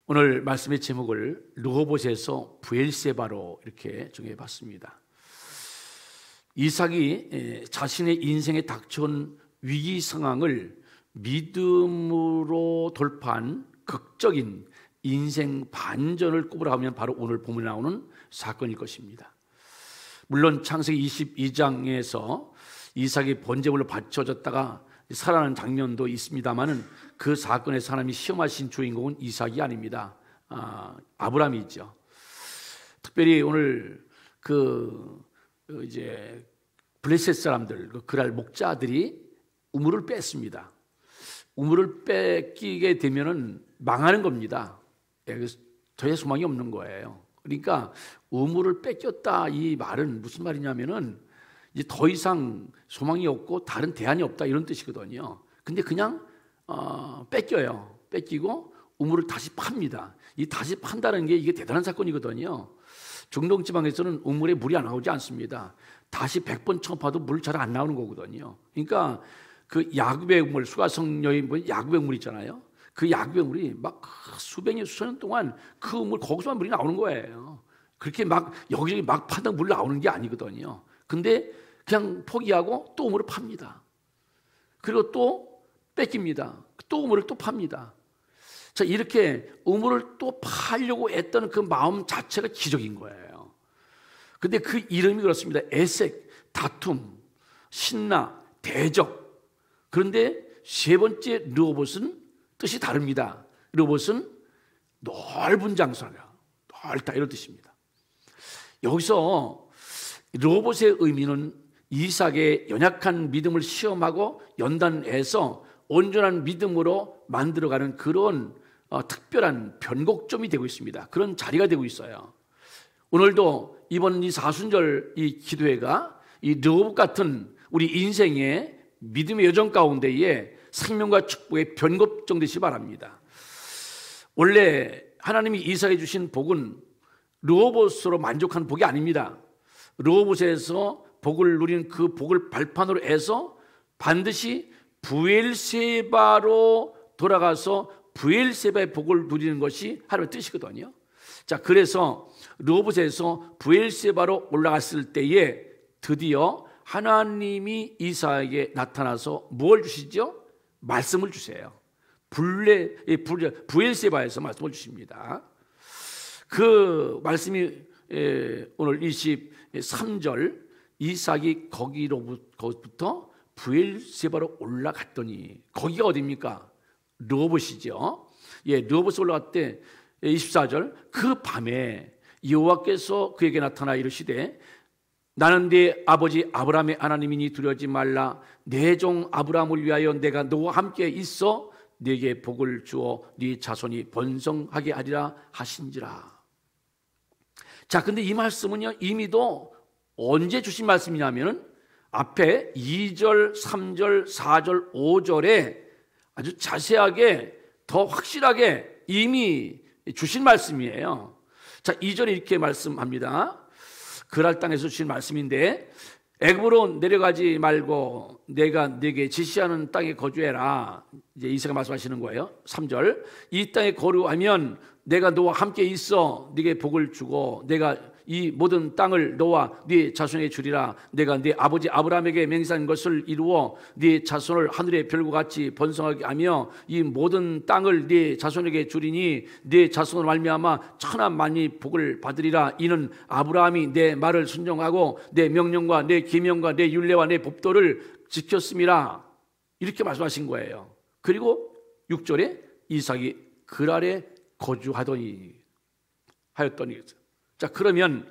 오늘 말씀의 제목을 르호봇에서 브엘세바로 이렇게 정해봤습니다. 이삭이 자신의 인생에 닥쳐온 위기 상황을 믿음으로 돌파한 극적인 인생 반전을 꼽으라면 바로 오늘 본문에 나오는 사건일 것입니다. 물론 창세기 22장에서 이삭이 번제물로 바쳐졌다가 살아나는 장면도 있습니다만은 그 사건의 사람이 시험하신 주인공은 이삭이 아닙니다. 아브라함이죠. 특별히 오늘 이제 블레셋 사람들, 그랄 목자들이 우물을 뺐습니다. 우물을 뺏기게 되면은 망하는 겁니다. 그래서 저의 소망이 없는 거예요. 그러니까 우물을 뺏겼다 이 말은 무슨 말이냐면은 이제 더 이상 소망이 없고 다른 대안이 없다 이런 뜻이거든요. 근데 그냥 뺏겨요. 뺏기고 우물을 다시 팝니다. 이 다시 판다는 게 이게 대단한 사건이거든요. 중동 지방에서는 우물에 물이 안 나오지 않습니다. 다시 100번 쳐파도 물 잘 안 나오는 거거든요. 그러니까 그 야구백 물, 수가성 여인 야구백 물 있잖아요. 그 야구백 물이 막 수백 년, 수천 년 동안 그 우물 거기서만 물이 나오는 거예요. 그렇게 막 여기저기 막 파다 물 나오는 게 아니거든요. 근데 그냥 포기하고 또 우물을 팝니다. 그리고 또 뺏깁니다. 또 우물을 또 팝니다. 자, 이렇게 우물을 또 파려고 했던 그 마음 자체가 기적인 거예요. 근데 그 이름이 그렇습니다. 에색, 다툼, 신나, 대적. 그런데 세 번째 르호봇은 뜻이 다릅니다. 르호봇은 넓은 장소라, 넓다 이런 뜻입니다. 여기서 르호봇의 의미는 이삭의 연약한 믿음을 시험하고 연단해서 온전한 믿음으로 만들어가는 그런 특별한 변곡점이 되고 있습니다. 그런 자리가 되고 있어요. 오늘도 이번 이 사순절 이 기도회가 이 르호봇 같은 우리 인생의 믿음의 여정 가운데에 생명과 축복의 변곡점 되시기 바랍니다. 원래 하나님이 이삭에 주신 복은 르호봇으로 만족한 복이 아닙니다. 르호봇에서 복을 누리는 그 복을 발판으로 해서 반드시 브엘세바로 돌아가서 브엘세바의 복을 누리는 것이 하나님의 뜻이거든요. 자, 그래서 르호봇에서 브엘세바로 올라갔을 때에 드디어 하나님이 이삭에게 나타나서 뭘 주시죠? 말씀을 주세요. 브엘세바에서 말씀을 주십니다. 그 말씀이 오늘 23절 이삭이 거기부터 브엘세바로 올라갔더니 거기가 어디입니까? 르호봇이죠. 르호봇에 올라갈 때 24절 그 밤에 여호와께서 그에게 나타나 이르시되 나는 네 아버지 아브라함의 하나님이니 두려워하지 말라. 내 종 아브라함을 위하여 내가 너와 함께 있어 네게 복을 주어 네 자손이 번성하게 하리라 하신지라. 자, 근데 이 말씀은요 이미도 언제 주신 말씀이냐면은 앞에 2절, 3절, 4절, 5절에 아주 자세하게 더 확실하게 이미 주신 말씀이에요. 자, 2절에 이렇게 말씀합니다. 그랄 땅에서 주신 말씀인데 애굽으로 내려가지 말고 내가 네게 지시하는 땅에 거주해라. 이제 이삭이 말씀하시는 거예요. 3절 이 땅에 거류하면 내가 너와 함께 있어 네게 복을 주고 내가 이 모든 땅을 너와 네 자손에게 주리라. 내가 네 아버지 아브라함에게 맹세한 것을 이루어 네 자손을 하늘의 별과 같이 번성하게 하며 이 모든 땅을 네 자손에게 주리니 네 자손을 말미암아 천하만이 복을 받으리라. 이는 아브라함이 내 말을 순종하고 내 명령과 내 계명과 내 율례와 내 법도를 지켰음이라. 이렇게 말씀하신 거예요. 그리고 6절에 이삭이 그랄에 거주하더니 하였더니. 자, 그러면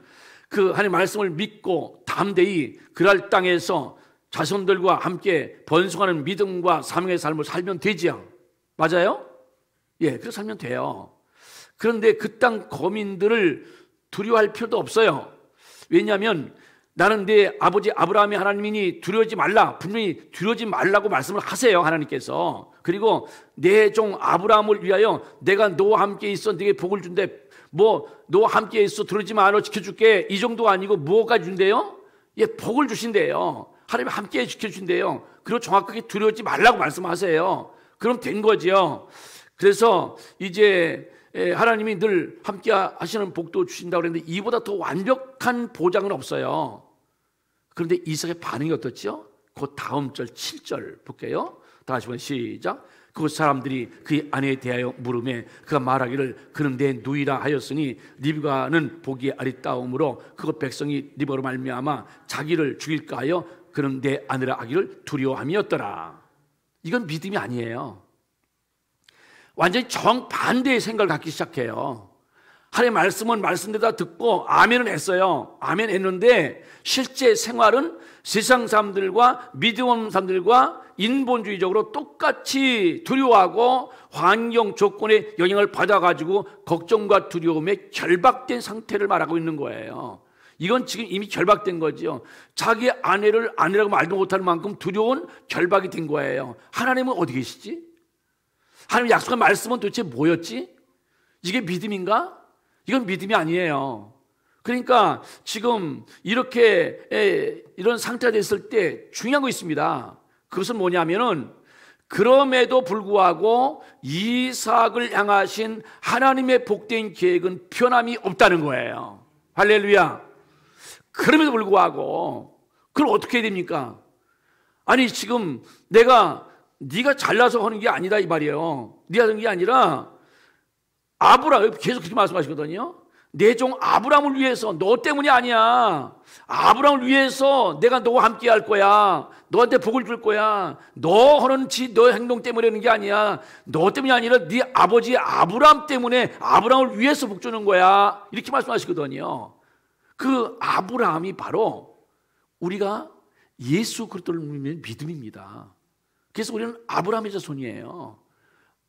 그 하나님의 말씀을 믿고 담대히 그랄 땅에서 자손들과 함께 번성하는 믿음과 사명의 삶을 살면 되지요. 맞아요? 그렇게 살면 돼요. 그런데 그 땅 거민들을 두려워할 필요도 없어요. 왜냐하면 나는 네 아버지 아브라함의 하나님이니 두려워하지 말라. 분명히 두려워하지 말라고 말씀을 하세요, 하나님께서. 그리고 내 종 아브라함을 위하여 내가 너와 함께 있어 네게 복을 준대. 너와 함께 있어 두려워하지 마라 지켜줄게. 이 정도가 아니고 뭐가 준대요? 복을 주신대요. 하나님 함께 지켜준대요. 그리고 정확하게 두려워하지 말라고 말씀하세요. 그럼 된 거죠. 그래서 이제 하나님이 늘 함께 하시는 복도 주신다고 그랬는데 이보다 더 완벽한 보장은 없어요. 그런데 이삭의 반응이 어떻죠? 그 다음 절 7절 볼게요. 다 같이 한번 시작. 그 사람들이 그의 아내에 대하여 물으매 그가 말하기를 그는 내 누이라 하였으니 리브가는 보기에 아리따움으로 그것 백성이 리브가로 말미암아 자기를 죽일까 하여 그는 내 아내라 하기를 두려워함이었더라. 이건 믿음이 아니에요. 완전히 정반대의 생각을 갖기 시작해요. 하나님의 말씀은 말씀대로 듣고 아멘은 했어요. 아멘 했는데 실제 생활은 세상 사람들과 믿음 없는 사람들과 인본주의적으로 똑같이 두려워하고 환경 조건의 영향을 받아가지고 걱정과 두려움에 결박된 상태를 말하고 있는 거예요. 이건 지금 이미 결박된 거죠. 자기 아내를 아내라고 말도 못하는 만큼 두려운 결박이 된 거예요. 하나님은 어디 계시지? 하나님 약속한 말씀은 도대체 뭐였지? 이게 믿음인가? 이건 믿음이 아니에요. 그러니까 지금 이렇게 이런 상태가 됐을 때 중요한 거 있습니다. 그것은 뭐냐면은 그럼에도 불구하고 이삭을 향하신 하나님의 복된 계획은 변함이 없다는 거예요. 할렐루야. 그럼에도 불구하고 그걸 어떻게 해야 됩니까? 아니 지금 네가 잘나서 하는 게 아니다 이 말이에요. 네가 하는 게 아니라 아브라함 계속 그렇게 말씀하시거든요. 내 종 아브라함을 위해서 너 때문이 아니야. 아브라함을 위해서 내가 너와 함께 할 거야. 너한테 복을 줄 거야. 너 하는 너 행동 때문에 하는 게 아니야. 너 때문이 아니라 네 아버지 아브라함 때문에 아브라함을 위해서 복 주는 거야. 이렇게 말씀하시거든요. 그 아브라함이 바로 우리가 예수 그리스도를 믿는 믿음입니다. 그래서 우리는 아브라함의 자손이에요.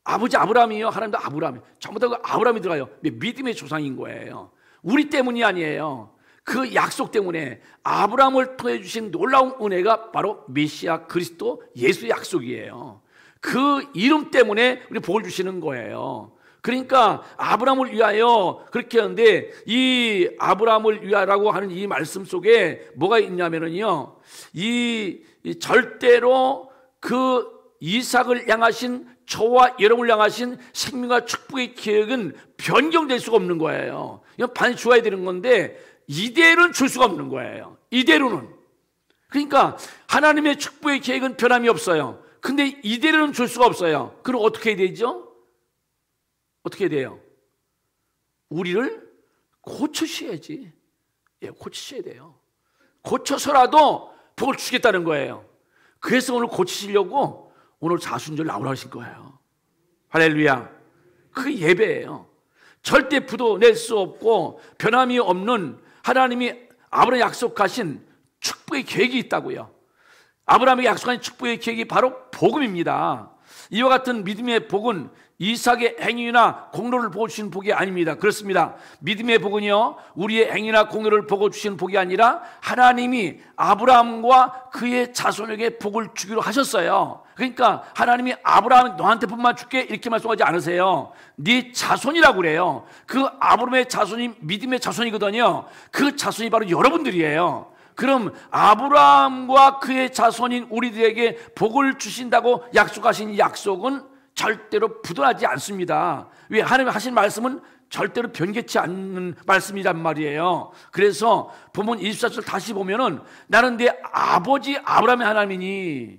아버지 아브라함이요. 하나님도 아브라함이에요. 전부 다 아브라함이 들어가요. 믿음의 조상인 거예요. 우리 때문이 아니에요. 그 약속 때문에 아브라함을 통해 주신 놀라운 은혜가 바로 메시아 그리스도 예수의 약속이에요. 그 이름 때문에 우리 복을 주시는 거예요. 그러니까 아브라함을 위하여 그렇게 하는데 이 아브라함을 위하라고 하는 이 말씀 속에 뭐가 있냐면요. 이 절대로 그 이삭을 향하신 저와 여러분을 향하신 생명과 축복의 계획은 변경될 수가 없는 거예요. 이건 반드시 주어야 되는 건데 이대로는 줄 수가 없는 거예요. 이대로는. 그러니까 하나님의 축복의 계획은 변함이 없어요. 근데 이대로는 줄 수가 없어요. 그럼 어떻게 해야 되죠? 어떻게 해야 돼요? 우리를 고치셔야지. 예, 고치셔야 돼요. 고쳐서라도 복을 주겠다는 거예요. 그래서 오늘 고치시려고 오늘 자순절 나오라 하신 거예요. 할렐루야. 그게 예배예요. 절대 부도 낼 수 없고 변함이 없는 하나님이 아브라함에 약속하신 축복의 계획이 있다고요. 아브라함에게 약속한 축복의 계획이 바로 복음입니다. 이와 같은 믿음의 복은 이삭의 행위나 공로를 보고 주시는 복이 아닙니다. 그렇습니다. 믿음의 복은요, 우리의 행위나 공로를 보고 주시는 복이 아니라 하나님이 아브라함과 그의 자손에게 복을 주기로 하셨어요. 그러니까 하나님이 아브라함 너한테 복만 줄게 이렇게 말씀하지 않으세요. 네 자손이라고 그래요. 그 아브라함의 자손이 믿음의 자손이거든요. 그 자손이 바로 여러분들이에요. 그럼 아브라함과 그의 자손인 우리들에게 복을 주신다고 약속하신 약속은 절대로 부도나지 않습니다. 왜? 하나님 하신 말씀은 절대로 변개치 않는 말씀이란 말이에요. 그래서 본문 24절 다시 보면은 나는 내 아버지 아브라함의 하나님이니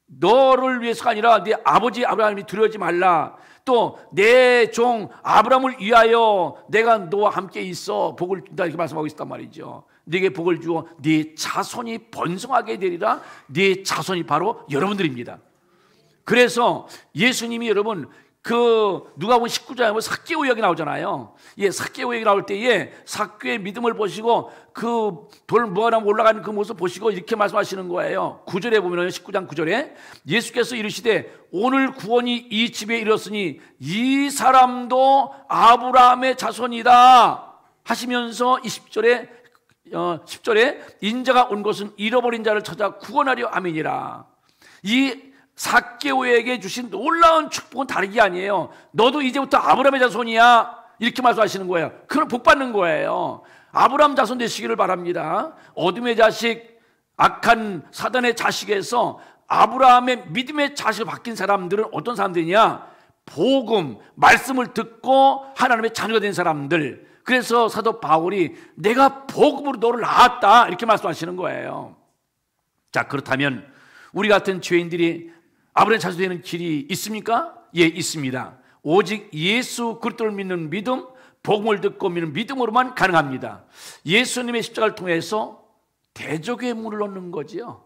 너를 위해서가 아니라 네 아버지 아브라함이 두려워하지 말라. 또 내 종 아브라함을 위하여 내가 너와 함께 있어 복을 준다 이렇게 말씀하고 있단 말이죠. 네게 복을 주어 네 자손이 번성하게 되리라. 네 자손이 바로 여러분들입니다. 그래서 예수님이 여러분 그 누가복음 19장에 보면 삭개오 이야기 나오잖아요. 예, 삭개오 이야기 나올 때에 삭개오의 믿음을 보시고 그 돌 모아나면 올라가는 그 모습 보시고 이렇게 말씀하시는 거예요. 9절에 보면 19장 9절에 예수께서 이르시되 오늘 구원이 이 집에 이르렀으니 이 사람도 아브라함의 자손이다 하시면서 10절에 인자가 온 것은 잃어버린 자를 찾아 구원하려 함이니라. 이 삭개오에게 주신 놀라운 축복은 다른 게 아니에요. 너도 이제부터 아브라함의 자손이야 이렇게 말씀하시는 거예요. 그럼 복 받는 거예요. 아브라함 자손 되시기를 바랍니다. 어둠의 자식, 악한 사단의 자식에서 아브라함의 믿음의 자식을 바뀐 사람들은 어떤 사람들이냐? 복음, 말씀을 듣고 하나님의 자녀가 된 사람들. 그래서 사도 바울이 내가 복음으로 너를 낳았다 이렇게 말씀하시는 거예요. 자, 그렇다면 우리 같은 죄인들이 아브라함의 자손이 되는 길이 있습니까? 예, 있습니다. 오직 예수 그리스도를 믿는 믿음, 복음을 듣고 믿는 믿음으로만 가능합니다. 예수님의 십자가를 통해서 대적의 문을 얻는 거지요.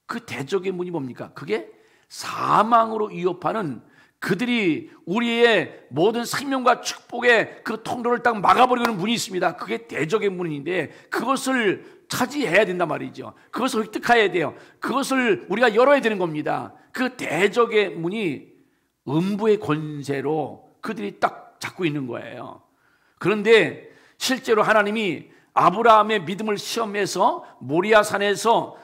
그 대적의 문이 뭡니까? 그게 사망으로 위협하는, 그들이 우리의 모든 생명과 축복의 그 통로를 딱 막아버리는 문이 있습니다. 그게 대적의 문인데 그것을 차지해야 된단 말이죠. 그것을 획득해야 돼요. 그것을 우리가 열어야 되는 겁니다. 그 대적의 문이 음부의 권세로 그들이 딱 잡고 있는 거예요. 그런데 실제로 하나님이 아브라함의 믿음을 시험해서 모리아 산에서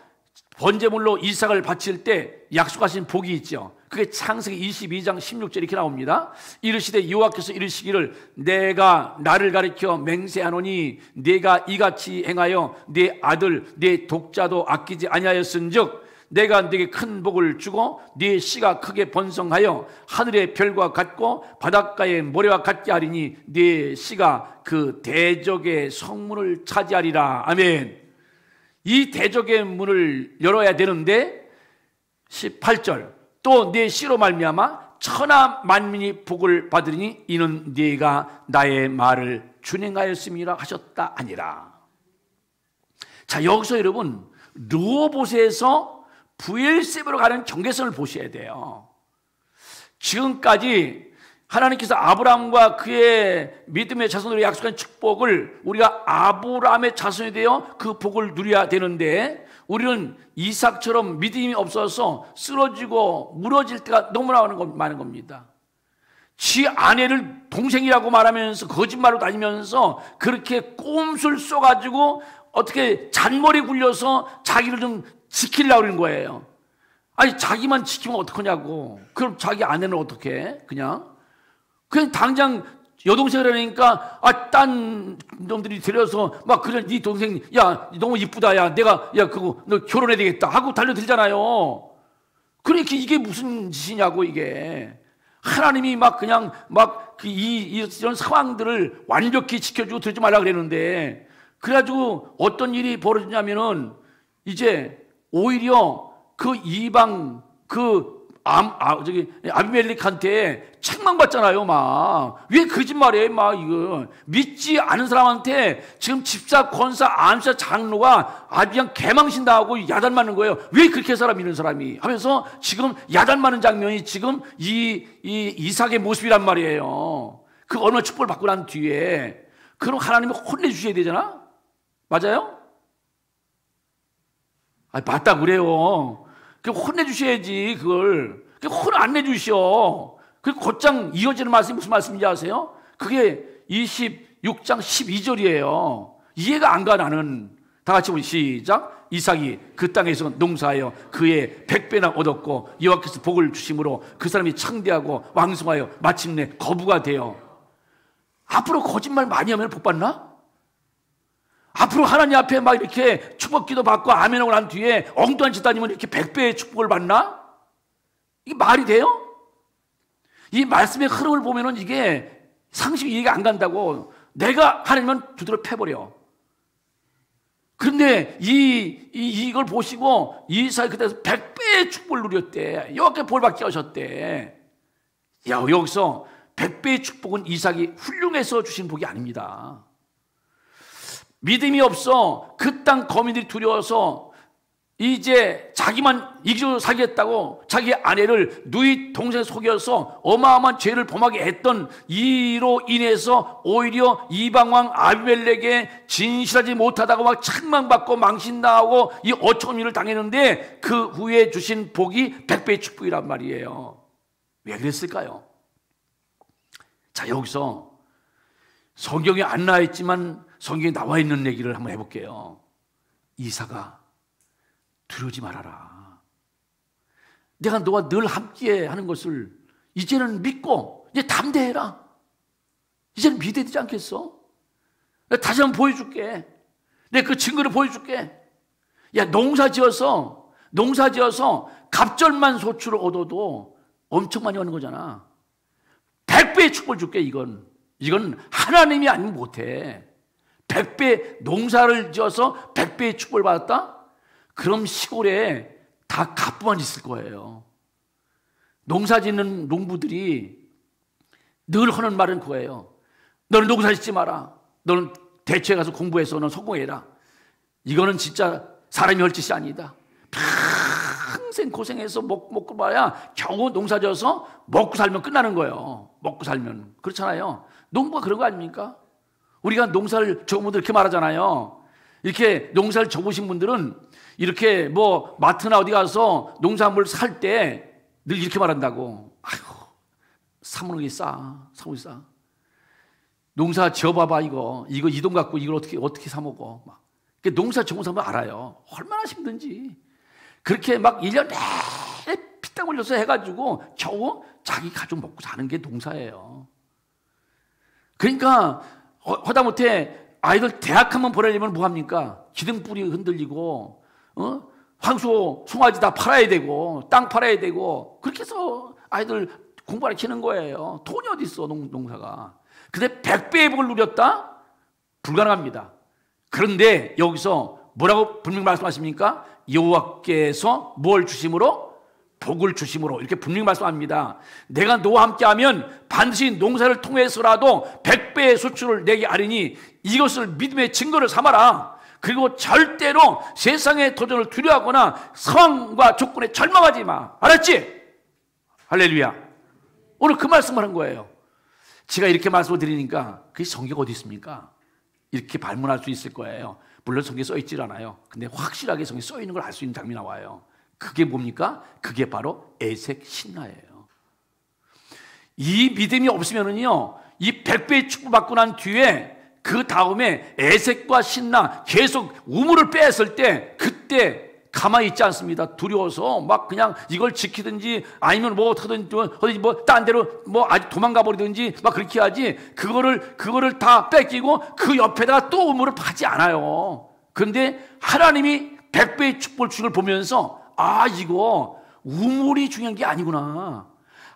번제물로 이삭을 바칠 때 약속하신 복이 있죠. 그게 창세기 22장 16절 이렇게 나옵니다. 이르시되 여호와께서 이르시기를 내가 나를 가리켜 맹세하노니 네가 이같이 행하여 네 아들 네 독자도 아끼지 아니하였은즉 내가 네게 큰 복을 주고 네 씨가 크게 번성하여 하늘의 별과 같고 바닷가의 모래와 같게 하리니 네 씨가 그 대적의 성문을 차지하리라. 아멘. 이 대적의 문을 열어야 되는데 18절 또 네 씨로 말미암아 천하 만민이 복을 받으리니 이는 네가 나의 말을 준행하였음이라 하셨다 아니라. 자, 여기서 여러분 르호보셋에서 브엘세바로 가는 경계선을 보셔야 돼요. 지금까지 하나님께서 아브라함과 그의 믿음의 자손으로 약속한 축복을 우리가 아브라함의 자손이 되어 그 복을 누려야 되는데 우리는 이삭처럼 믿음이 없어서 쓰러지고 무너질 때가 너무나 많은 겁니다. 지 아내를 동생이라고 말하면서 거짓말로 다니면서 그렇게 꼼수를 써가지고 어떻게 잔머리 굴려서 자기를 좀 지키려고 그러는 거예요. 아니 자기만 지키면 어떡하냐고. 그럼 자기 아내는 어떻게 그냥 당장 여동생을 하니까 딴 놈들이 데려서 막 그래 네 동생 야 너무 이쁘다 야 내가 야 그거 너 결혼해야 되겠다 하고 달려들잖아요. 그러니까 이게 무슨 짓이냐고. 이게 하나님이 막 그냥 막 이런 상황들을 완벽히 지켜주고 들지 말라 그랬는데 그래가지고 어떤 일이 벌어지냐면은 이제 오히려 그 이방 아비멜렉한테 책망받잖아요. 막 왜 거짓말해? 막 이거 믿지 않은 사람한테 지금 집사, 권사, 안사, 장로가 아주 그냥 개망신당하고 야단맞는 거예요. 왜 그렇게 해서라 믿는 사람이 하면서 지금 야단맞는 장면이 지금 이 이삭의 모습이란 말이에요. 그 얼마나 축복을 받고 난 뒤에 그럼 하나님이 혼내주셔야 되잖아. 맞아요? 맞다 그래요. 혼내주셔야지 그걸. 혼 안 내주셔. 그리고 곧장 이어지는 말씀이 무슨 말씀인지 아세요? 그게 26장 12절이에요. 이해가 안 가 나는. 다 같이 우리 시작. 이삭이 그 땅에서 농사하여 그의 100배나 얻었고 여호와께서 복을 주심으로 그 사람이 창대하고 왕성하여 마침내 거부가 되어. 앞으로 거짓말 많이 하면 복 받나? 앞으로 하나님 앞에 막 이렇게 축복기도 받고 아멘하고 난 뒤에 엉뚱한 짓 아니면 이렇게 100배의 축복을 받나? 이게 말이 돼요? 이 말씀의 흐름을 보면은 이게 상식이 이해가 안 간다고. 내가 하나님은 두드려 패버려. 그런데 이걸 보시고 이삭이 그때서 100배의 축복을 누렸대. 여호와께 볼 받게 하셨대. 여기서 100배의 축복은 이삭이 훌륭해서 주신 복이 아닙니다. 믿음이 없어 그 땅 거민들이 두려워서 이제 자기만 이기적으로 살겠다고 자기 아내를 누이 동생 속여서 어마어마한 죄를 범하게 했던 이로 인해서 오히려 이방왕 아비멜렉에 진실하지 못하다고 막 책망받고 망신당하고 이 어처구니 일을 당했는데 그 후에 주신 복이 100배의 축복이란 말이에요. 왜 그랬을까요? 자, 여기서 성경에 안 나와 있지만 성경에 나와 있는 얘기를 한번 해볼게요. 이삭아, 두려우지 말아라. 내가 너와 늘 함께 하는 것을 이제는 믿고 이제 담대해라. 이제는 믿어야 되지 않겠어? 내가 다시 한번 보여줄게. 내가 그 증거를 보여줄게. 야, 농사 지어서 갑절만 소출을 얻어도 엄청 많이 얻는 거잖아. 100배의 축복을 줄게. 이건 하나님이 아니면 못해. 100배 농사를 지어서 100배의 축복을 받았다? 그럼 시골에 다 갑부만 있을 거예요. 농사 짓는 농부들이 늘 하는 말은 그거예요. 너는 농사 짓지 마라. 너는 대처에 가서 공부해서 너는 성공해라. 이거는 진짜 사람이 할 짓이 아니다. 평생 고생해서 먹고 봐야 겨우 농사 지어서 먹고 살면 끝나는 거예요. 먹고 살면. 그렇잖아요. 농부가 그런 거 아닙니까? 우리가 농사를 적은 분들 이렇게 말하잖아요. 이렇게 농사를 적으신 분들은 이렇게 뭐 마트나 어디 가서 농산물 살 때 늘 이렇게 말한다고. 아이고, 사먹는 게 싸. 사먹이 싸. 농사 지어봐봐, 이거 이 돈 갖고 이걸 어떻게 사먹어. 막. 농사 적은 사람은 알아요. 얼마나 힘든지. 그렇게 막 1년 내내 피땀 흘려서 해가지고 겨우 자기 가족 먹고 사는 게 농사예요. 그러니까 하다못해 아이들 대학 한번 보내려면 뭐합니까? 기둥뿌리 흔들리고 황소, 송아지 다 팔아야 되고 땅 팔아야 되고 그렇게 해서 아이들 공부를 키는 거예요. 돈이 어디 있어, 농사가. 근데 100배의 복을 누렸다? 불가능합니다. 그런데 여기서 뭐라고 분명히 말씀하십니까? 여호와께서 뭘 주심으로? 복을 주심으로. 이렇게 분명히 말씀합니다. 내가 너와 함께하면 반드시 농사를 통해서라도 100배의 수출을 내게 아리니 이것을 믿음의 증거를 삼아라. 그리고 절대로 세상의 도전을 두려워하거나 상황과 조건에 절망하지 마. 알았지? 할렐루야. 오늘 그 말씀을 한 거예요. 제가 이렇게 말씀을 드리니까 그 성경 어디 있습니까? 이렇게 발문할 수 있을 거예요. 물론 성경에 써 있질 않아요. 근데 확실하게 성경에 써 있는 걸 알 수 있는 장면이 나와요. 그게 뭡니까? 그게 바로 에색 신라예요. 이 믿음이 없으면은요, 이 100배의 축복 받고 난 뒤에 그 다음에 에색과 신라 계속 우물을 빼앗을 때 그때 가만히 있지 않습니다. 두려워서 막 그냥 이걸 지키든지 아니면 뭐 어떻게든지 뭐 딴 데로 뭐 아직 도망가 버리든지 막 그렇게 하지. 그거를 다 뺏기고 그 옆에다가 또 우물을 파지 않아요. 그런데 하나님이 100배의 축복을 주는 걸 보면서 아, 이거 우물이 중요한 게 아니구나.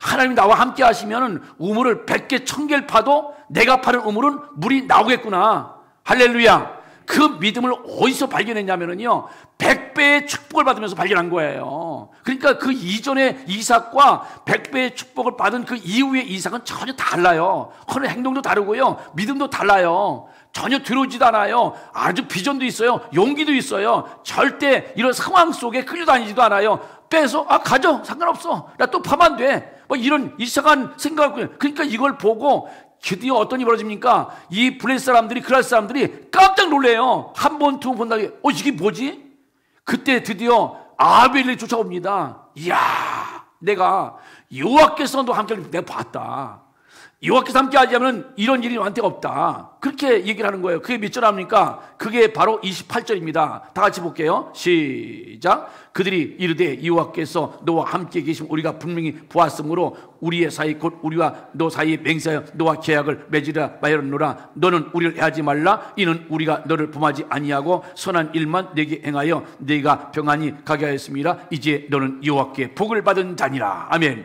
하나님이 나와 함께 하시면 우물을 100개 1000개를 파도 내가 파는 우물은 물이 나오겠구나. 할렐루야. 그 믿음을 어디서 발견했냐면요, 100배의 축복을 받으면서 발견한 거예요. 그러니까 그 이전의 이삭과 100배의 축복을 받은 그 이후의 이삭은 전혀 달라요. 하는 행동도 다르고요, 믿음도 달라요. 전혀 두려우지도 않아요. 아주 비전도 있어요. 용기도 있어요. 절대 이런 상황 속에 끌려다니지도 않아요. 빼서 가져, 상관없어, 나 또 파면 안 돼, 뭐 이런 이상한 생각을. 그러니까 이걸 보고 드디어 어떤 일이 벌어집니까? 이 블레셋 사람들이, 그랄 사람들이 깜짝 놀래요. 한 번, 두 번 본다고. 이게 뭐지? 그때 드디어 아벨이 쫓아옵니다. 이야, 내가 여호와께서 너 함께 내가 봤다. 여호와께서 함께 하지 않으면 이런 일이 너한테 없다. 그렇게 얘기를 하는 거예요. 그게 몇 절 합니까? 그게 바로 28절입니다. 다 같이 볼게요. 시작. 그들이 이르되 여호와께서 너와 함께 계심 우리가 분명히 보았으므로 우리의 사이 곧 우리와 너 사이에 맹세하여 너와 계약을 맺으라 하였노라. 너는 우리를 해하지 말라. 이는 우리가 너를 범하지 아니하고 선한 일만 내게 행하여 네가 평안히 가게 하였습니다. 이제 너는 여호와께 복을 받은 자니라. 아멘.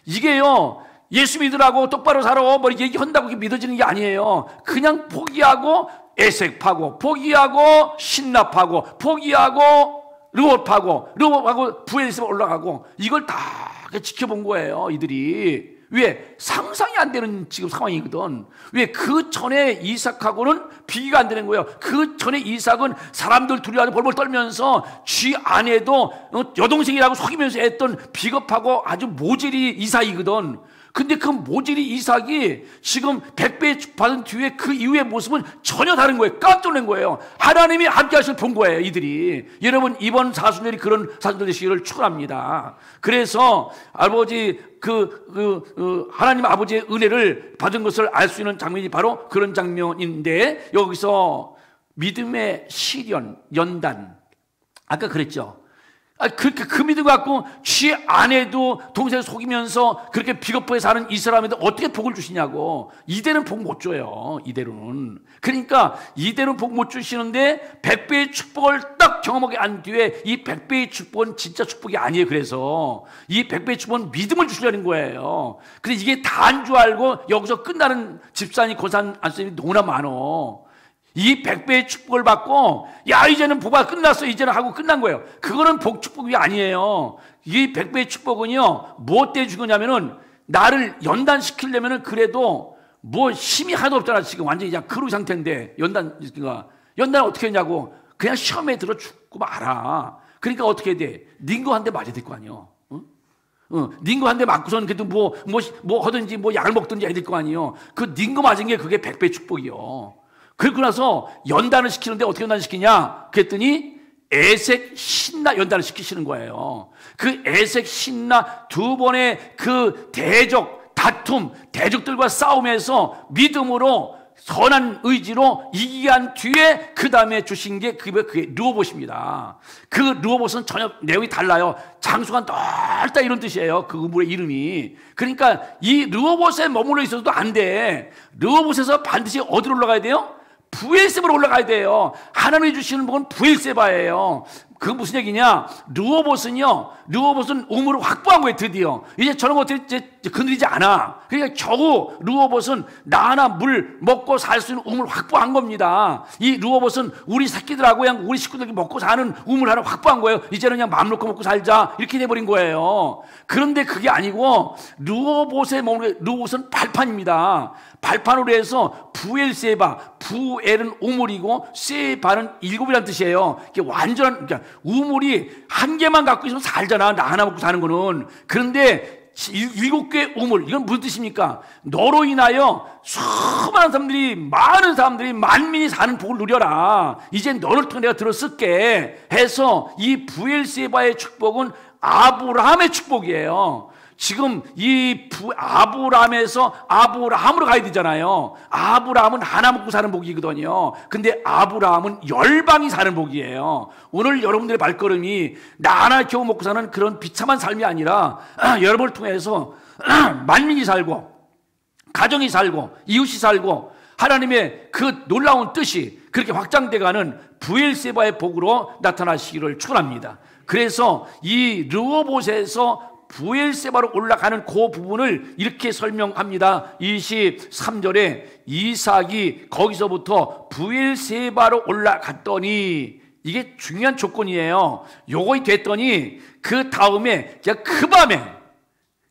이게요, 예수 믿으라고 똑바로 살아 뭐 얘기한다고 믿어지는 게 아니에요. 그냥 포기하고 에색파고, 포기하고 신납하고, 포기하고 르봇하고 부엘세바 올라가고, 이걸 다 지켜본 거예요, 이들이. 왜? 상상이 안 되는 지금 상황이거든. 왜? 그 전에 이삭하고는 비교가 안 되는 거예요. 그 전에 이삭은 사람들 두려워하고 벌벌 떨면서 쥐 안에도 여동생이라고 속이면서 했던 비겁하고 아주 모질이 이삭이거든. 근데 그 모질이 이삭이 지금 100배 받은 뒤에 그 이후의 모습은 전혀 다른 거예요. 깜짝 놀란 거예요. 하나님이 함께 하실 본 거예요, 이들이. 여러분, 이번 사순절이 그런 사순절 되시기를 축원합니다. 그래서 아버지 하나님 아버지의 은혜를 받은 것을 알 수 있는 장면이 바로 그런 장면인데, 여기서 믿음의 시련, 연단, 아까 그랬죠. 그렇게 그 믿음 갖고 지 아내도 동생을 속이면서 그렇게 비겁하게 사는 이 사람한테 어떻게 복을 주시냐고. 이대로는 복 못 줘요. 이대로는. 그러니까 이대로는 복 못 주시는데 100배의 축복을 딱 경험하게 한 뒤에 이 100배의 축복은 진짜 축복이 아니에요. 그래서 이 100배의 축복은 믿음을 주시려는 거예요. 근데 이게 다인 줄 알고 여기서 끝나는 집사님, 고산 안수님이 너무나 많어. 이 100배의 축복을 받고 야 이제는 복가 끝났어 이제는 하고 끝난 거예요. 그거는 복 축복이 아니에요. 이 100배의 축복은요 무엇 때문에 주거냐면은 나를 연단시키려면은 그래도 뭐 힘이 하나도 없잖아. 지금 완전히 그냥 그루 상태인데 연단은 어떻게 했냐고. 그냥 시험에 들어 죽고 말아. 그러니까 어떻게 돼? 닌거 한 대 맞아야 될 거 아니에요. 닌거 한 대 맞고서는 그래도 뭐 하든지 뭐 약을 먹든지 해야 될 거 아니에요. 그 닌거 맞은 게 그게 100배의 축복이요. 그러고 나서 연단을 시키는데 어떻게 연단을 시키냐? 그랬더니 에색, 신나 연단을 시키시는 거예요. 그 에색, 신나 두 번의 그 다툼, 대적들과 싸움에서 믿음으로 선한 의지로 이기게 한 뒤에 그 다음에 주신 게 그게 르호봇입니다. 그 르호봇은 전혀 내용이 달라요. 장수가 넓다 이런 뜻이에요. 그 우물의 이름이. 그러니까 이 르호봇에 머물러 있어도 안 돼. 르호봇에서 반드시 어디로 올라가야 돼요? 부엘세바로 올라가야 돼요. 하나님이 주시는 복은 부엘세바예요. 그 무슨 얘기냐? 르호봇은 우물을 확보한 거예요. 드디어 이제 저런 것들이 이제 건드리지 않아. 그러니까 겨우 르호봇은 나 하나 물 먹고 살 수 있는 우물을 확보한 겁니다. 이 르호봇은 우리 새끼들하고 그냥 우리 식구들이 먹고 사는 우물 하나 확보한 거예요. 이제는 그냥 마음 놓고 먹고 살자 이렇게 돼버린 거예요. 그런데 그게 아니고 르호봇은 발판입니다. 발판으로 해서 부엘세바, 부엘은 우물이고 세바는 일곱이라는 뜻이에요. 이게 완전한, 그러니까 우물이 한 개만 갖고 있으면 살잖아. 나 하나 먹고 사는 거는. 그런데 7개의 우물, 이건 무슨 뜻입니까? 너로 인하여 많은 사람들이 만민이 사는 복을 누려라. 이제 너를 통해 내가 들어쓸게 해서 이 부엘세바의 축복은 아브라함의 축복이에요. 지금 이 아브라함에서 아브라함으로 가야 되잖아요. 아브라함은 하나 먹고 사는 복이거든요. 근데 아브라함은 열방이 사는 복이에요. 오늘 여러분들의 발걸음이 나 하나 겨우 먹고 사는 그런 비참한 삶이 아니라 여러분을 통해서 만민이 살고 가정이 살고 이웃이 살고 하나님의 그 놀라운 뜻이 그렇게 확장돼가는 부엘세바의 복으로 나타나시기를 축원합니다. 그래서 이 르호봇에서 부엘세바로 올라가는 그 부분을 이렇게 설명합니다. 23절에 이삭이 거기서부터 부엘세바로 올라갔더니, 이게 중요한 조건이에요. 요거이 됐더니 그 다음에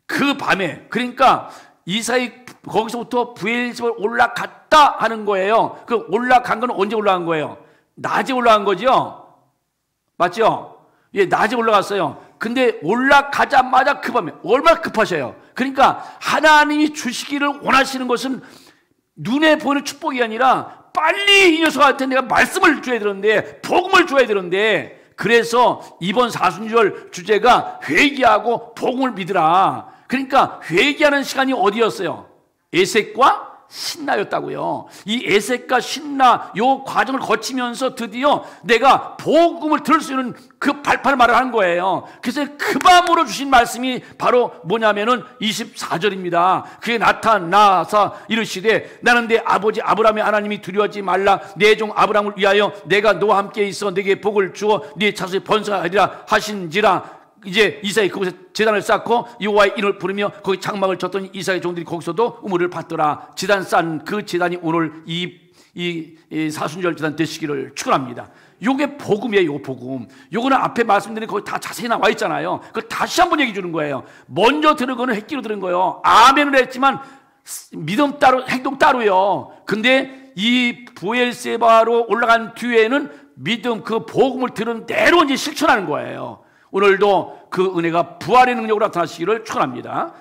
그 밤에 그러니까 이삭이 거기서부터 부엘세바로 올라갔다 하는 거예요. 그 올라간 건 언제 올라간 거예요? 낮에 올라간 거죠? 맞죠? 예, 낮에 올라갔어요. 근데 올라가자마자 그 밤에 얼마나 급하셔요. 그러니까 하나님이 주시기를 원하시는 것은 눈에 보이는 축복이 아니라 빨리 이 녀석한테 내가 말씀을 줘야 되는데, 복음을 줘야 되는데, 그래서 이번 사순절 주제가 회개하고 복음을 믿으라. 그러니까 회개하는 시간이 어디였어요? 에색과 신나였다고요. 이 에색과 신나 요 과정을 거치면서 드디어 내가 복음을 들을 수 있는 그 발판을 말을 한 거예요. 그래서 그 밤으로 주신 말씀이 바로 뭐냐면은 24절입니다. 그게 나타나서 이르시되 나는 내 아버지 아브라함의 하나님이 두려워하지 말라. 내 종 아브라함을 위하여 내가 너와 함께 있어 내게 복을 주어 네 자손이 번성하리라 하신지라. 이제 이삭이 그곳에 제단을 쌓고 여호와의 이름을 부르며 거기 장막을 쳤더니 이삭의 종들이 거기서도 우물을 받더라. 제단 쌓은 그 제단이 오늘 이 사순절 제단 되시기를 축원합니다. 요게 복음이에요. 요 복음. 요거는 앞에 말씀드린 거기 다 자세히 나와 있잖아요. 그걸 다시 한번 얘기해 주는 거예요. 먼저 들은 거는 획기로 들은 거예요. 아멘을 했지만 믿음 따로 행동 따로요. 근데 이 부엘세바로 올라간 뒤에는 믿음 그 복음을 들은 대로 이제 실천하는 거예요. 오늘도 그 은혜가 부활의 능력으로 나타나시기를 축원합니다.